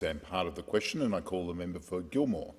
understand part of the question, and I call the member for Gilmore.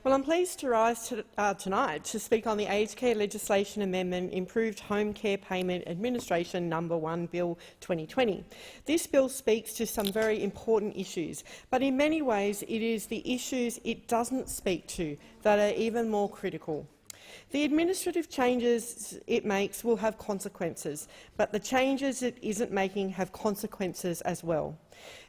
Well, I'm pleased to rise tonight to speak on the Aged Care Legislation Amendment Improved Home Care Payment Administration No. 1 Bill 2020. This bill speaks to some very important issues, but in many ways it is the issues it doesn't speak to that are even more critical. The administrative changes it makes will have consequences, but the changes it isn't making have consequences as well.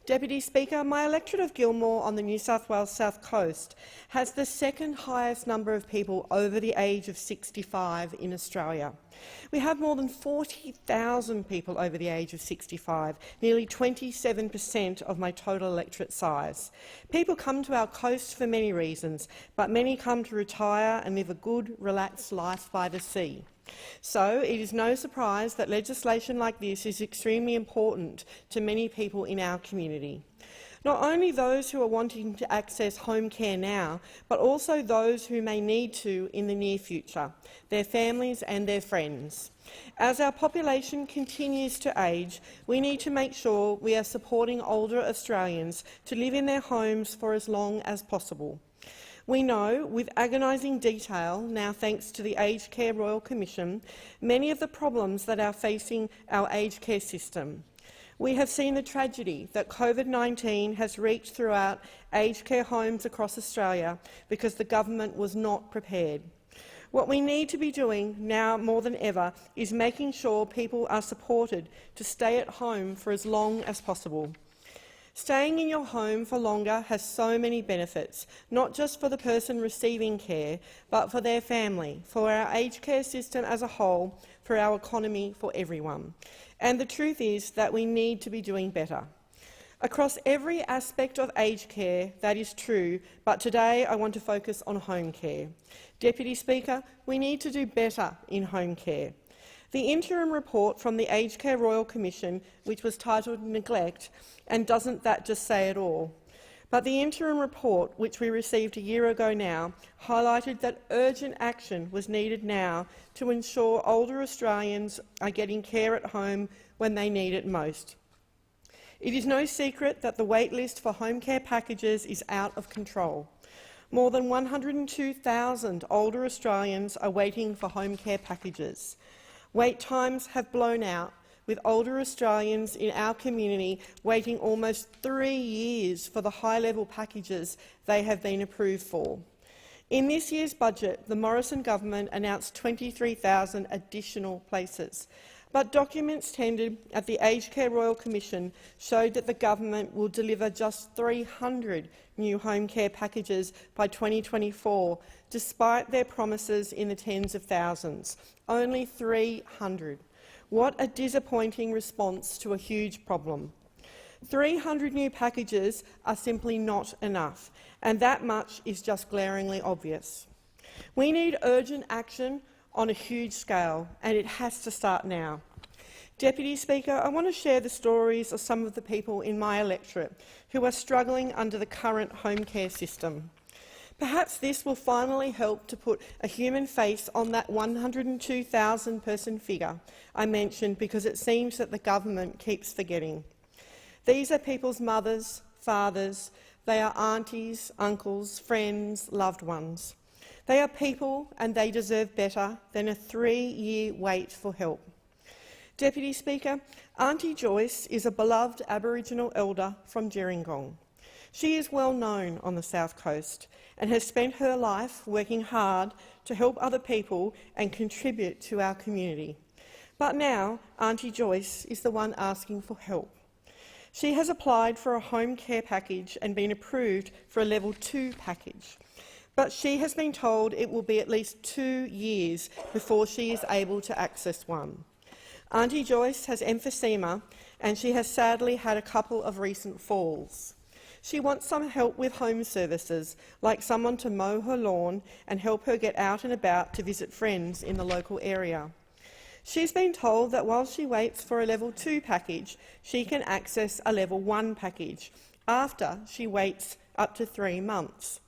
Deputy Speaker, my electorate of Gilmore on the New South Wales South Coast has the second highest number of people over the age of 65 in Australia. We have more than 40,000 people over the age of 65, nearly 27% of my total electorate size. People come to our coast for many reasons, but many come to retire and live a good, relaxed life by the sea. So it is no surprise that legislation like this is extremely important to many people in our community. Not only those who are wanting to access home care now, but also those who may need to in the near future, their families and their friends. As our population continues to age, we need to make sure we are supporting older Australians to live in their homes for as long as possible. We know, with agonising detail, now thanks to the Aged Care Royal Commission, many of the problems that are facing our aged care system. We have seen the tragedy that COVID-19 has reached throughout aged care homes across Australia because the government was not prepared. What we need to be doing now more than ever is making sure people are supported to stay at home for as long as possible. Staying in your home for longer has so many benefits, not just for the person receiving care, but for their family, for our aged care system as a whole, for our economy, for everyone. And the truth is that we need to be doing better. Across every aspect of aged care, that is true, but today I want to focus on home care. Deputy Speaker, we need to do better in home care. The interim report from the Aged Care Royal Commission, which was titled Neglect, and doesn't that just say it all? But the interim report, which we received a year ago now, highlighted that urgent action was needed now to ensure older Australians are getting care at home when they need it most. It is no secret that the wait list for home care packages is out of control. More than 102,000 older Australians are waiting for home care packages. Wait times have blown out, with older Australians in our community waiting almost 3 years for the high-level packages they have been approved for. In this year's budget, the Morrison government announced 23,000 additional places, but documents tendered at the Aged Care Royal Commission showed that the government will deliver just 300 new home care packages by 2024, despite their promises in the tens of thousands. Only 300. What a disappointing response to a huge problem. 300 new packages are simply not enough, and that much is just glaringly obvious. We need urgent action on a huge scale, and it has to start now. Deputy Speaker, I want to share the stories of some of the people in my electorate who are struggling under the current home care system. Perhaps this will finally help to put a human face on that 102,000 person figure I mentioned, because it seems that the government keeps forgetting. These are people's mothers, fathers, they are aunties, uncles, friends, loved ones. They are people and they deserve better than a 3-year wait for help. Deputy Speaker, Auntie Joyce is a beloved Aboriginal elder from Gerringong. She is well known on the South Coast and has spent her life working hard to help other people and contribute to our community. But now Auntie Joyce is the one asking for help. She has applied for a home care package and been approved for a level 2 package, but she has been told it will be at least 2 years before she is able to access one. Auntie Joyce has emphysema and she has sadly had a couple of recent falls. She wants some help with home services, like someone to mow her lawn and help her get out and about to visit friends in the local area. She's been told that while she waits for a level 2 package, she can access a level 1 package after she waits up to 3 months.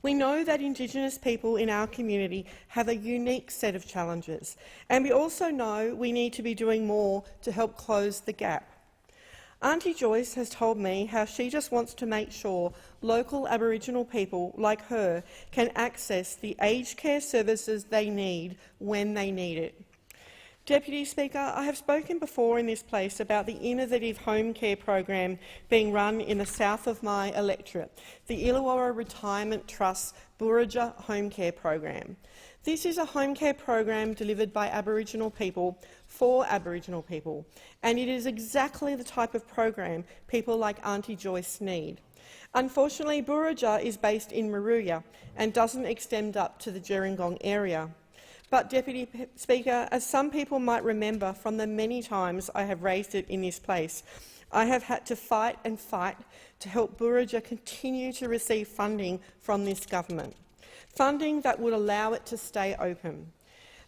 We know that Indigenous people in our community have a unique set of challenges, and we also know we need to be doing more to help close the gap. Auntie Joyce has told me how she just wants to make sure local Aboriginal people like her can access the aged care services they need when they need it. Deputy Speaker, I have spoken before in this place about the innovative home care program being run in the south of my electorate, the Illawarra Retirement Trust Burraja Home Care Program. This is a home care program delivered by Aboriginal people for Aboriginal people, and it is exactly the type of program people like Auntie Joyce need. Unfortunately, Burraja is based in Moruya and doesn't extend up to the Gerringong area. But, Deputy Speaker, as some people might remember from the many times I have raised it in this place, I have had to fight and fight to help Burraja continue to receive funding from this government, funding that would allow it to stay open.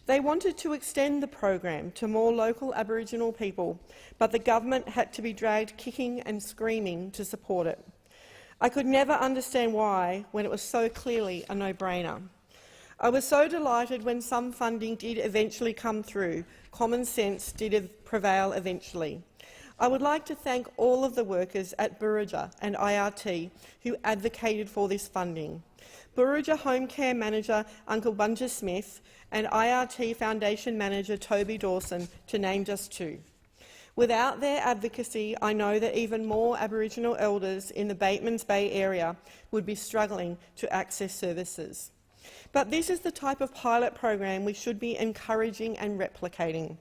They wanted to extend the program to more local Aboriginal people, but the government had to be dragged kicking and screaming to support it. I could never understand why when it was so clearly a no-brainer. I was so delighted when some funding did eventually come through. Common sense did prevail eventually. I would like to thank all of the workers at Burraja and IRT who advocated for this funding. Burraja Home Care Manager Uncle Bunja Smith and IRT Foundation Manager Toby Dawson, to name just two. Without their advocacy, I know that even more Aboriginal elders in the Batemans Bay area would be struggling to access services. But this is the type of pilot program we should be encouraging and replicating,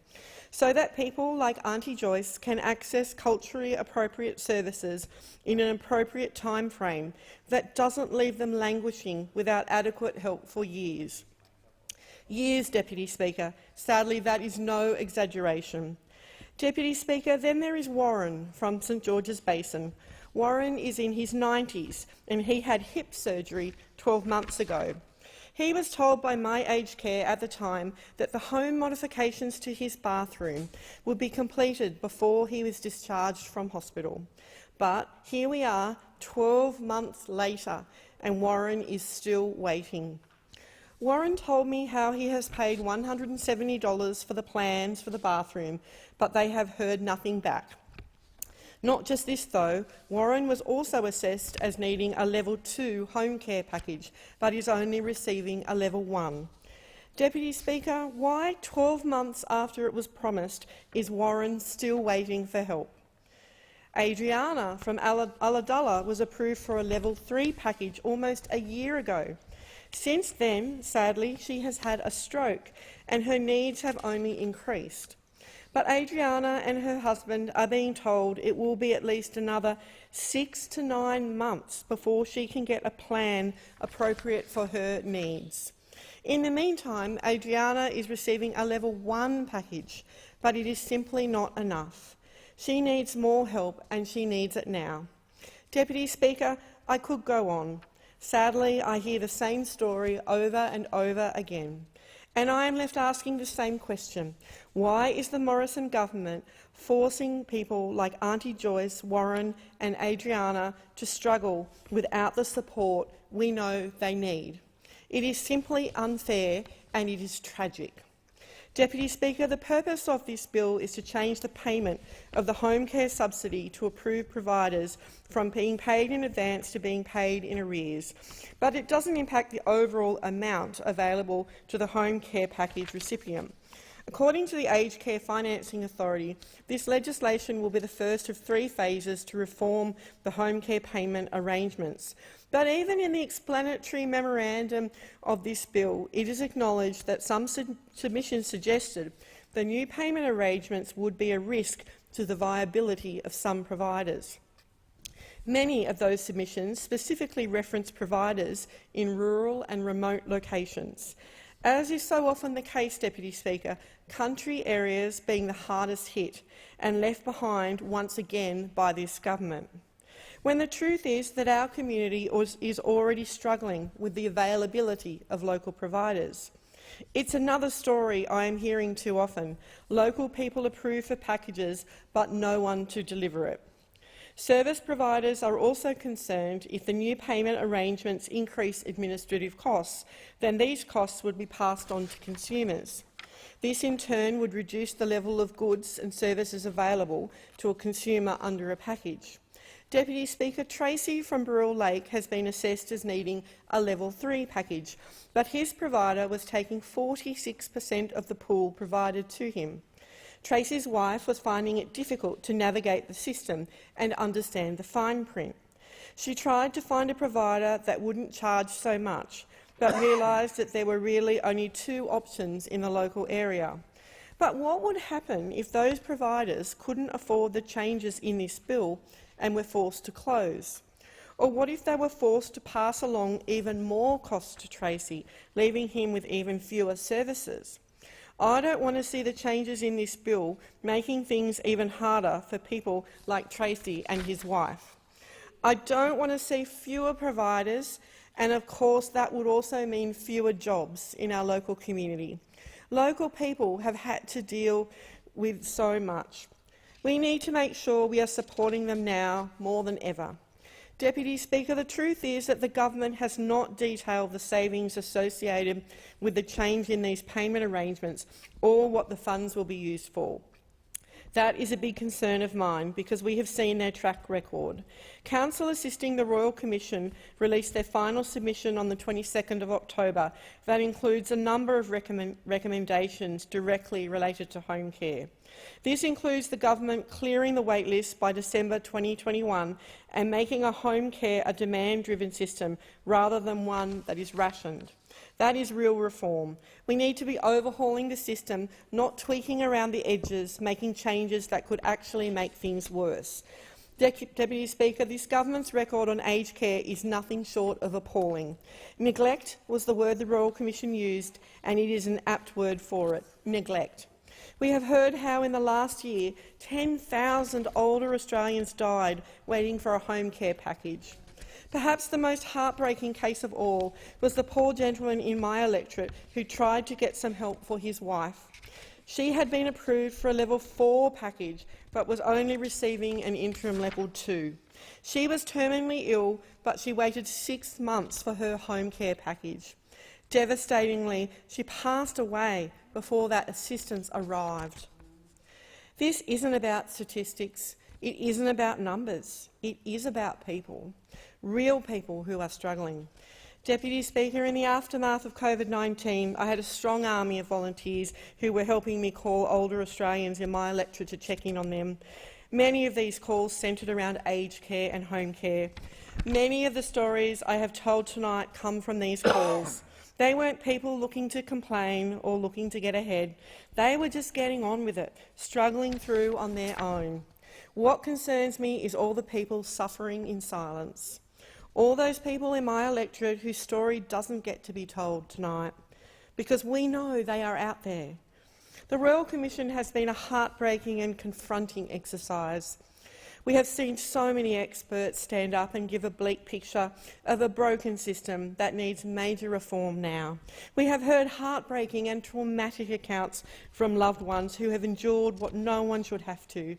so that people like Auntie Joyce can access culturally appropriate services in an appropriate time frame that doesn't leave them languishing without adequate help for years. Years, Deputy Speaker. Sadly, that is no exaggeration. Deputy Speaker, then there is Warren from St George's Basin. Warren is in his 90s and he had hip surgery 12 months ago. He was told by my aged care at the time that the home modifications to his bathroom would be completed before he was discharged from hospital. But here we are, 12 months later, and Warren is still waiting. Warren told me how he has paid $170 for the plans for the bathroom, but they have heard nothing back. Not just this though, Warren was also assessed as needing a Level 2 home care package, but is only receiving a Level 1. Deputy Speaker, why 12 months after it was promised is Warren still waiting for help? Adriana from Ulladulla was approved for a Level 3 package almost a year ago. Since then, sadly, she has had a stroke and her needs have only increased. But Adriana and her husband are being told it will be at least another 6 to 9 months before she can get a plan appropriate for her needs. In the meantime, Adriana is receiving a Level 1 package, but it is simply not enough. She needs more help and she needs it now. Deputy Speaker, I could go on. Sadly, I hear the same story over and over again. And I am left asking the same question. Why is the Morrison government forcing people like Auntie Joyce, Warren and Adriana to struggle without the support we know they need? It is simply unfair and it is tragic. Deputy Speaker, the purpose of this bill is to change the payment of the home care subsidy to approved providers from being paid in advance to being paid in arrears, but it doesn't impact the overall amount available to the home care package recipient. According to the Aged Care Financing Authority, this legislation will be the first of 3 phases to reform the home care payment arrangements. But even in the explanatory memorandum of this bill, it is acknowledged that some submissions suggested the new payment arrangements would be a risk to the viability of some providers. Many of those submissions specifically reference providers in rural and remote locations. As is so often the case, Deputy Speaker, country areas being the hardest hit and left behind once again by this government. When the truth is that our community is already struggling with the availability of local providers. It's another story I am hearing too often. Local people approve for packages, but no one to deliver it. Service providers are also concerned if the new payment arrangements increase administrative costs, then these costs would be passed on to consumers. This in turn would reduce the level of goods and services available to a consumer under a package. Deputy Speaker, Tracy from Burrell Lake has been assessed as needing a Level 3 package, but his provider was taking 46% of the pool provided to him. Tracy's wife was finding it difficult to navigate the system and understand the fine print. She tried to find a provider that wouldn't charge so much, but realised that there were really only 2 options in the local area. But what would happen if those providers couldn't afford the changes in this bill and were forced to close? Or what if they were forced to pass along even more costs to Tracy, leaving him with even fewer services? I don't want to see the changes in this bill making things even harder for people like Tracy and his wife. I don't want to see fewer providers, and of course that would also mean fewer jobs in our local community. Local people have had to deal with so much. We need to make sure we are supporting them now more than ever. Deputy Speaker, the truth is that the government has not detailed the savings associated with the change in these payment arrangements or what the funds will be used for. That is a big concern of mine because we have seen their track record. Council assisting the Royal Commission released their final submission on the 22nd of October that includes a number of recommendations directly related to home care. This includes the government clearing the waitlist by December 2021 and making a home care a demand-driven system rather than one that is rationed. That is real reform. We need to be overhauling the system, not tweaking around the edges, making changes that could actually make things worse. Deputy Speaker, this government's record on aged care is nothing short of appalling. Neglect was the word the Royal Commission used, and it is an apt word for it, neglect. We have heard how in the last year 10,000 older Australians died waiting for a home care package. Perhaps the most heartbreaking case of all was the poor gentleman in my electorate who tried to get some help for his wife. She had been approved for a Level 4 package but was only receiving an interim Level 2. She was terminally ill, but she waited 6 months for her home care package. Devastatingly, she passed away before that assistance arrived. This isn't about statistics. It isn't about numbers. It is about people. Real people who are struggling. Deputy Speaker, in the aftermath of COVID-19, I had a strong army of volunteers who were helping me call older Australians in my electorate to check in on them. Many of these calls centred around aged care and home care. Many of the stories I have told tonight come from these calls. They weren't people looking to complain or looking to get ahead. They were just getting on with it, struggling through on their own. What concerns me is all the people suffering in silence. All those people in my electorate whose story doesn't get to be told tonight, because we know they are out there. The Royal Commission has been a heartbreaking and confronting exercise. We have seen so many experts stand up and give a bleak picture of a broken system that needs major reform now. We have heard heartbreaking and traumatic accounts from loved ones who have endured what no one should have to.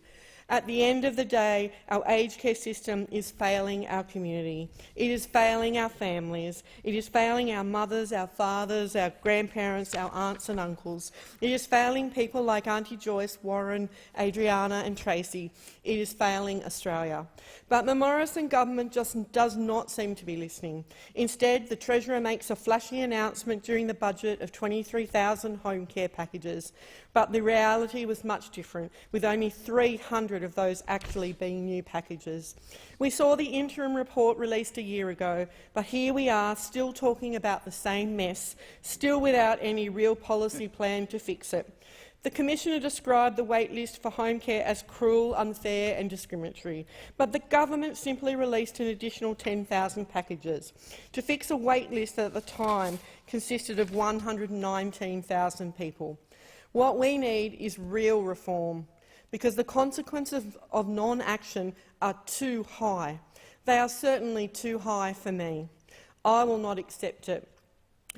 At the end of the day, our aged care system is failing our community. It is failing our families. It is failing our mothers, our fathers, our grandparents, our aunts and uncles. It is failing people like Auntie Joyce, Warren, Adriana and Tracy. It is failing Australia. But the Morrison government just does not seem to be listening. Instead, the Treasurer makes a flashy announcement during the budget of 23,000 home care packages. But the reality was much different, with only 300 of those actually being new packages. We saw the interim report released a year ago, but here we are still talking about the same mess, still without any real policy plan to fix it. The Commissioner described the waitlist for home care as cruel, unfair and discriminatory, but the government simply released an additional 10,000 packages to fix a waitlist that at the time consisted of 119,000 people. What we need is real reform, because the consequences of non-action are too high. They are certainly too high for me. I will not accept it.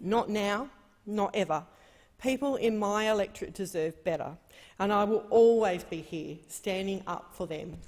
Not now, not ever. People in my electorate deserve better, and I will always be here standing up for them.